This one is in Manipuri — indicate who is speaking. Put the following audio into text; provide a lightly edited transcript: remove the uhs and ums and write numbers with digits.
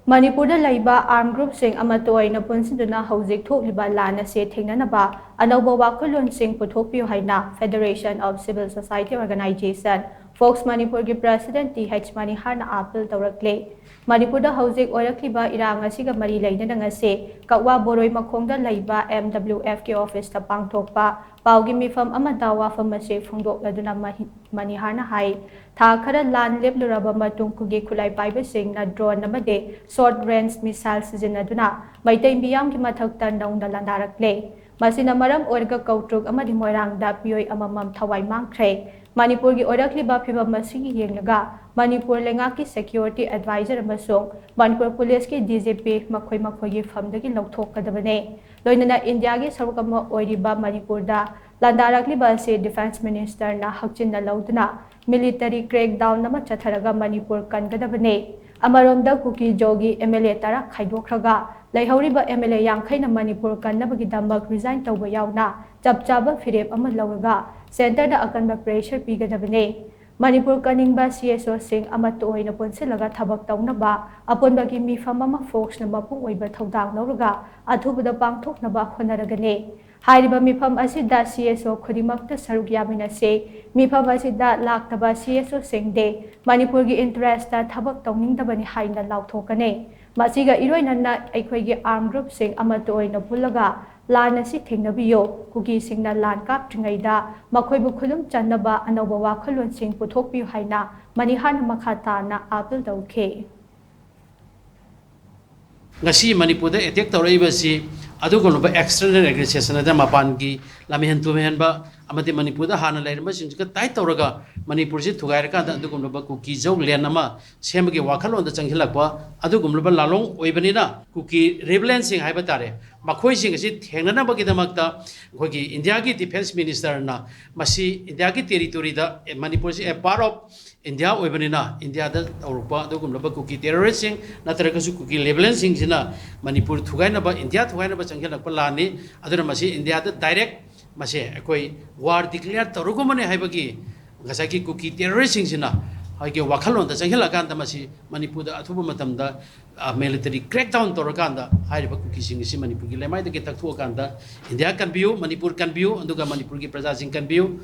Speaker 1: Manipur leiba armed group sing Amatta Oina Punsinduna houjik thokliba Laan Asi Thengnanaba Anouba Wakhallon sing Puthokpiyu haina Federation of Civil Society Organization FOCS Manipur ki President Th Manihar na appeal tourakli Manipur da houjik oirakliba irang asiga mari leina ngase kakwa boroi makhongda leiba MWF ki office ta pangthokpa paugi mifam amada wafam ase phongdokladuna Manihar na hai tha khara lan lepluraba matung kugi khulai paiba sing na drone namade short range missile sizinaduna maitai miyam ki mathakta nongda landarakle masina maram orga kautruk amadi moirangda pioi amamam thawai mangkhre Manipur ki oirakliba phibam masigi yenglaga Manipur lengaki security advisor amasung Manipur police ki DGP makhoi gi famdagi lauthokadabane loinana India gi sarukama oiriba Manipur da landarakliba se defense minister na hakchinna lauduna military crackdown nama chatharaga Manipur kangadabane amaromda kuki jogi MLA tara khaidokraga leihoriba MLA yangkhai na Manipur kannabagi damak resign tawba yauna chapchaba firep ama lauraga center da akanba pressure pigadabane Manipur kaningba CSO sing Amatta Oina punsilaga thabak tawnaba aponbagi mifam ama FOCS na mapung oiba thodang lauraga athubada pangthoknaba honaragane Hairiba mifam asida CSO khodimakta saruk yamina se mifam asida laktaba CSO singde Manipur gi interest ta thabak tawningdabani haina lauthokane masiga iroinana aikhoigi armed group sing Amatta Oina pulaga Laan Asi Thengnanabiyo kuki singna lan kaptringaida makhoibu khulum channaba Anouba Wakhallon sing Puthokpiyu haina Manihar na makhata na appeal tawkhe
Speaker 2: ngasi Manipur da attack tawraiba si adugunuba external aggression da mapangi lamihan tumehanba amati Manipur da hana lairma singka tai tawraga Manipur si thugairka da adugunuba kuki jog lenama semagi Wakhallon da changhilakwa adugunuba lalong oibanina kuki rebellion haiba tare makhoi sing asi Thengnanaba ki damakta khogi India ki defense minister na masi India ki territory da Manipur si a part of India oibanina India da Europa adugunuba kuki terrorist sing natraga su kuki rebellion sing sina Manipur thugainaba India thugainaba changhilakwa lani aduna masi India da direct mase akoi war declare torugomane haibagi ngasaki kuki terrorist sina haige Wakhallon da changhilakanda masi Manipur da athuba matamda military crackdown toraganda haiba kuki sing Manipur gi lemai da ke takthua kanda India kan biu Manipur kan biu anduga Manipur gi praja sing kan biu